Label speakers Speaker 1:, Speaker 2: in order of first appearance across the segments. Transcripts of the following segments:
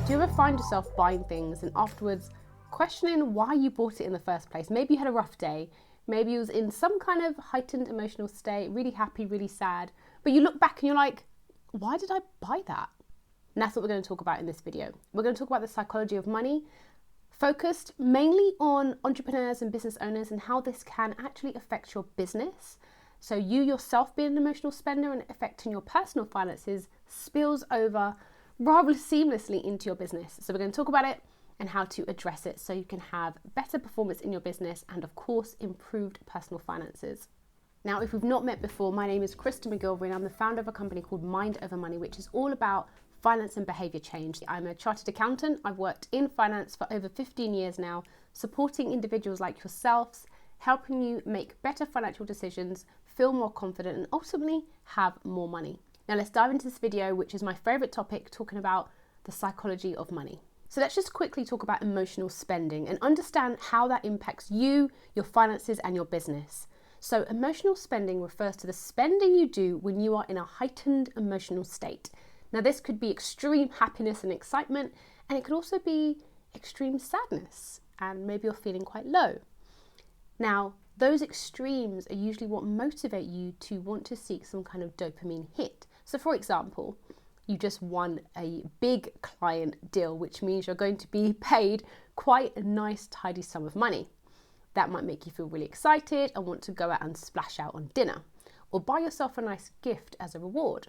Speaker 1: Do you ever find yourself buying things and afterwards questioning why you bought it in the first place? Maybe you had a rough day, maybe you was in some kind of heightened emotional state, really happy, really sad, but you look back and you're like, why did I buy that? And that's what we're going to talk about in this video. We're going to talk about the psychology of money, focused mainly on entrepreneurs and business owners and how this can actually affect your business. So you yourself being an emotional spender and affecting your personal finances spills over rather seamlessly into your business. So we're going to talk about it and how to address it so you can have better performance in your business and of course improved personal finances. Now, if we've not met before, my name is Krystle McGilvery and I'm the founder of a company called Mind Over Money, which is all about finance and behaviour change. I'm a chartered accountant. I've worked in finance for over 15 years now, supporting individuals like yourselves, helping you make better financial decisions, feel more confident and ultimately have more money. Now let's dive into this video, which is my favourite topic, talking about the psychology of money. So let's just quickly talk about emotional spending and understand how that impacts you, your finances and your business. So emotional spending refers to the spending you do when you are in a heightened emotional state. Now this could be extreme happiness and excitement, and it could also be extreme sadness and maybe you're feeling quite low. Now, those extremes are usually what motivate you to want to seek some kind of dopamine hit. So for example, you just won a big client deal, which means you're going to be paid quite a nice, tidy sum of money. That might make you feel really excited and want to go out and splash out on dinner or buy yourself a nice gift as a reward.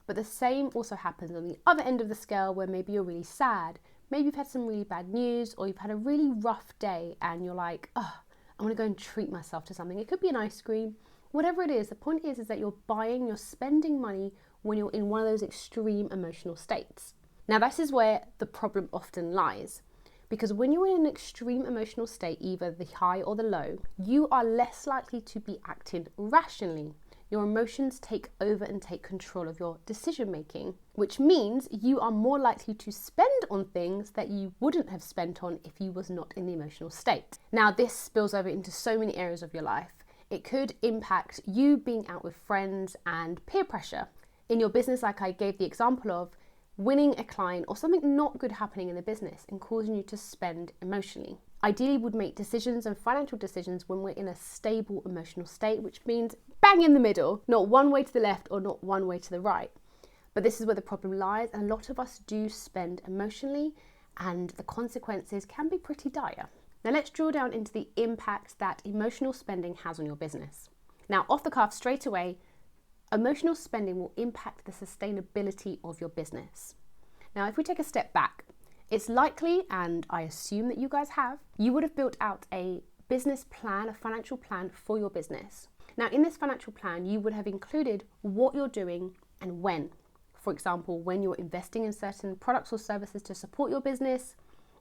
Speaker 1: But the same also happens on the other end of the scale where maybe you're really sad. Maybe you've had some really bad news or you've had a really rough day and you're like, oh, I want to go and treat myself to something. It could be an ice cream, whatever it is. The point is that you're spending money when you're in one of those extreme emotional states. Now, this is where the problem often lies. Because when you're in an extreme emotional state, either the high or the low, you are less likely to be acting rationally. Your emotions take over and take control of your decision making, which means you are more likely to spend on things that you wouldn't have spent on if you was not in the emotional state. Now, this spills over into so many areas of your life. It could impact you being out with friends and peer pressure. In your business, like I gave the example of, winning a client or something not good happening in the business and causing you to spend emotionally. Ideally, would make decisions and financial decisions when we're in a stable emotional state, which means bang in the middle, not one way to the left or not one way to the right. But this is where the problem lies, and a lot of us do spend emotionally and the consequences can be pretty dire. Now let's drill down into the impact that emotional spending has on your business. Now, off the cuff straight away, emotional spending will impact the sustainability of your business. Now, if we take a step back, it's likely, and I assume that you guys have, you would have built out a business plan, a financial plan for your business. Now, in this financial plan, you would have included what you're doing and when. For example, when you're investing in certain products or services to support your business,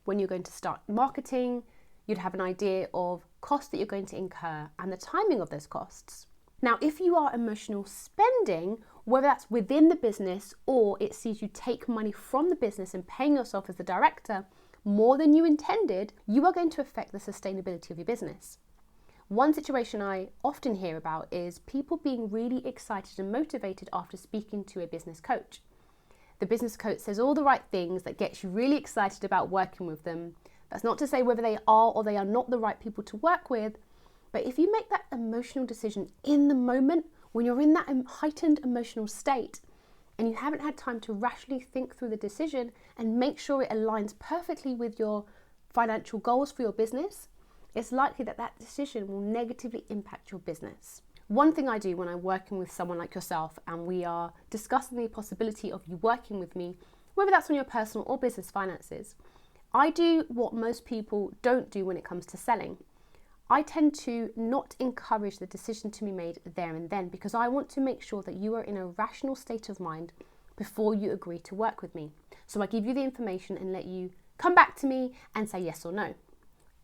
Speaker 1: when you're going to start marketing, you'd have an idea of costs that you're going to incur and the timing of those costs. Now, if you are emotional spending, whether that's within the business or it sees you take money from the business and paying yourself as the director more than you intended, you are going to affect the sustainability of your business. One situation I often hear about is people being really excited and motivated after speaking to a business coach. The business coach says all the right things that gets you really excited about working with them. That's not to say whether they are or they are not the right people to work with, but if you make that emotional decision in the moment, when you're in that heightened emotional state and you haven't had time to rationally think through the decision and make sure it aligns perfectly with your financial goals for your business, it's likely that that decision will negatively impact your business. One thing I do when I'm working with someone like yourself and we are discussing the possibility of you working with me, whether that's on your personal or business finances, I do what most people don't do when it comes to selling. I tend to not encourage the decision to be made there and then because I want to make sure that you are in a rational state of mind before you agree to work with me. So I give you the information and let you come back to me and say yes or no.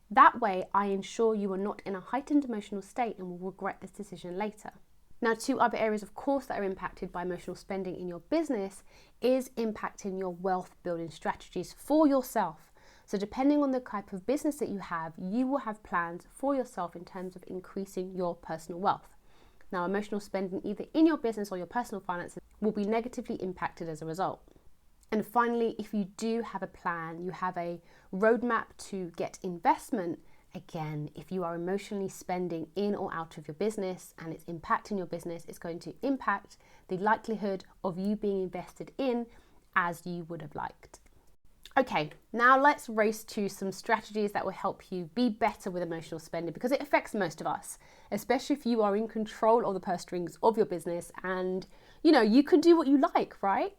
Speaker 1: That way, I ensure you are not in a heightened emotional state and will regret this decision later. Now, two other areas, of course, that are impacted by emotional spending in your business is impacting your wealth building strategies for yourself. So depending on the type of business that you will have plans for yourself in terms of increasing your personal wealth. Now, emotional spending either in your business or your personal finances will be negatively impacted as a result. And finally, if you do have a plan, you have a roadmap to get investment, again, if you are emotionally spending in or out of your business and it's impacting your business, it's going to impact the likelihood of you being invested in as you would have liked. Okay, now let's race to some strategies that will help you be better with emotional spending, because it affects most of us, especially if you are in control of the purse strings of your business and you can do what you like, right?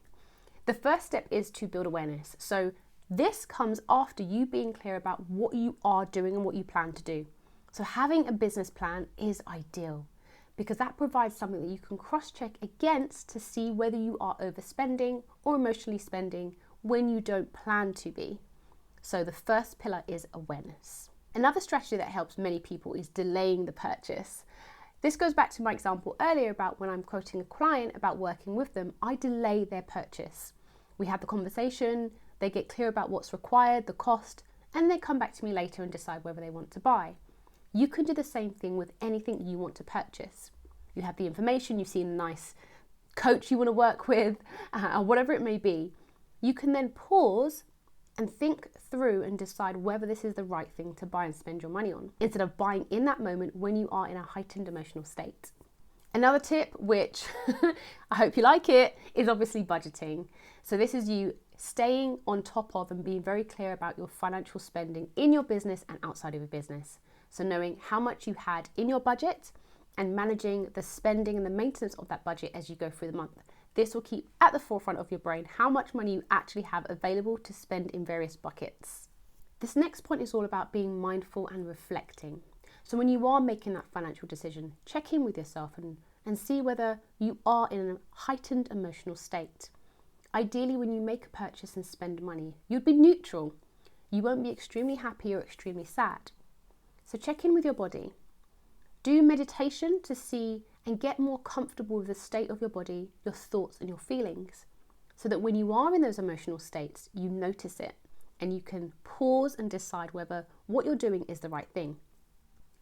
Speaker 1: The first step is to build awareness. So this comes after you being clear about what you are doing and what you plan to do. So having a business plan is ideal because that provides something that you can cross-check against to see whether you are overspending or emotionally spending when you don't plan to be. So the first pillar is awareness. Another strategy that helps many people is delaying the purchase. This goes back to my example earlier about when I'm quoting a client about working with them, I delay their purchase. We have the conversation, they get clear about what's required, the cost, and they come back to me later and decide whether they want to buy. You can do the same thing with anything you want to purchase. You have the information, you've seen a nice coach you want to work with, or whatever it may be. You can then pause and think through and decide whether this is the right thing to buy and spend your money on, instead of buying in that moment when you are in a heightened emotional state. Another tip, which I hope you like it, is obviously budgeting. So this is you staying on top of and being very clear about your financial spending in your business and outside of your business. So knowing how much you had in your budget and managing the spending and the maintenance of that budget as you go through the month. This will keep at the forefront of your brain how much money you actually have available to spend in various buckets. This next point is all about being mindful and reflecting. So when you are making that financial decision, check in with yourself and see whether you are in a heightened emotional state. Ideally, when you make a purchase and spend money, you'd be neutral. You won't be extremely happy or extremely sad. So check in with your body. Do meditation to see and get more comfortable with the state of your body, your thoughts and your feelings, so that when you are in those emotional states, you notice it and you can pause and decide whether what you're doing is the right thing.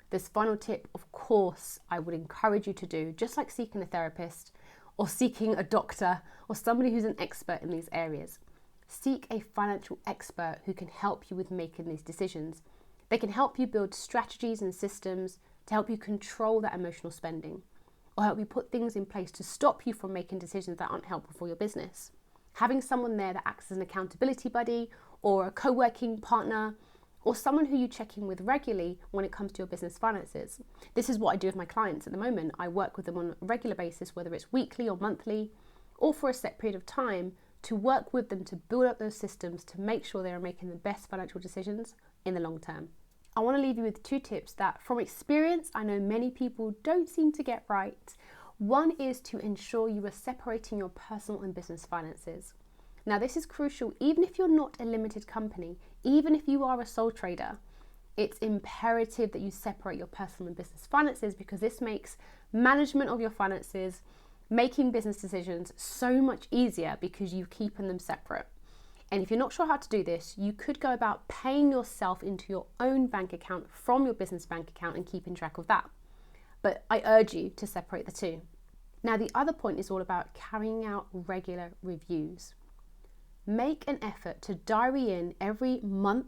Speaker 1: This final tip, of course, I would encourage you to do, just like seeking a therapist or seeking a doctor or somebody who's an expert in these areas. Seek a financial expert who can help you with making these decisions. They can help you build strategies and systems to help you control that emotional spending, or help you put things in place to stop you from making decisions that aren't helpful for your business. Having someone there that acts as an accountability buddy or a co-working partner or someone who you check in with regularly when it comes to your business finances. This is what I do with my clients at the moment. I work with them on a regular basis, whether it's weekly or monthly or for a set period of time, to work with them to build up those systems to make sure they are making the best financial decisions in the long term. I want to leave you with 2 tips that from experience I know many people don't seem to get right. One is to ensure you are separating your personal and business finances. Now this is crucial even if you're not a limited company, even if you are a sole trader. It's imperative that you separate your personal and business finances, because this makes management of your finances, making business decisions so much easier because you're keeping them separate. And if you're not sure how to do this, you could go about paying yourself into your own bank account from your business bank account and keeping track of that. But I urge you to separate the two. Now, the other point is all about carrying out regular reviews. Make an effort to diary in every month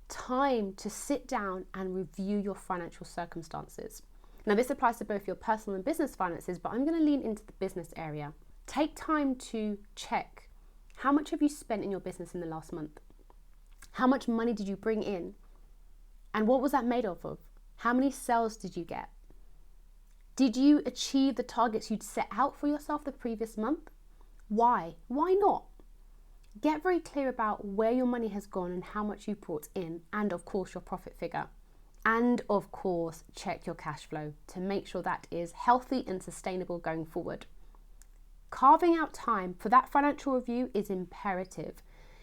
Speaker 1: time to sit down and review your financial circumstances. Now, this applies to both your personal and business finances, but I'm going to lean into the business area. Take time to check. How much have you spent in your business in the last month? How much money did you bring in? And what was that made of? How many sales did you get? Did you achieve the targets you'd set out for yourself the previous month? Why? Why not? Get very clear about where your money has gone and how much you brought in, and of course your profit figure. And of course, check your cash flow to make sure that is healthy and sustainable going forward. Carving out time for that financial review is imperative.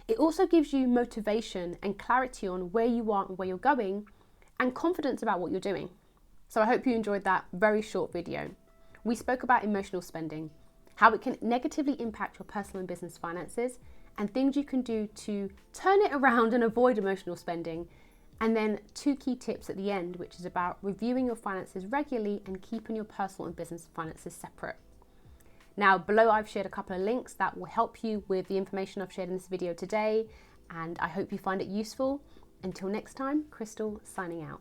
Speaker 1: It also gives you motivation and clarity on where you are and where you're going, and confidence about what you're doing. So I hope you enjoyed that very short video. We spoke about emotional spending, how it can negatively impact your personal and business finances, and things you can do to turn it around and avoid emotional spending. And then 2 key tips at the end, which is about reviewing your finances regularly and keeping your personal and business finances separate. Now, below I've shared a couple of links that will help you with the information I've shared in this video today, and I hope you find it useful. Until next time, Krystle signing out.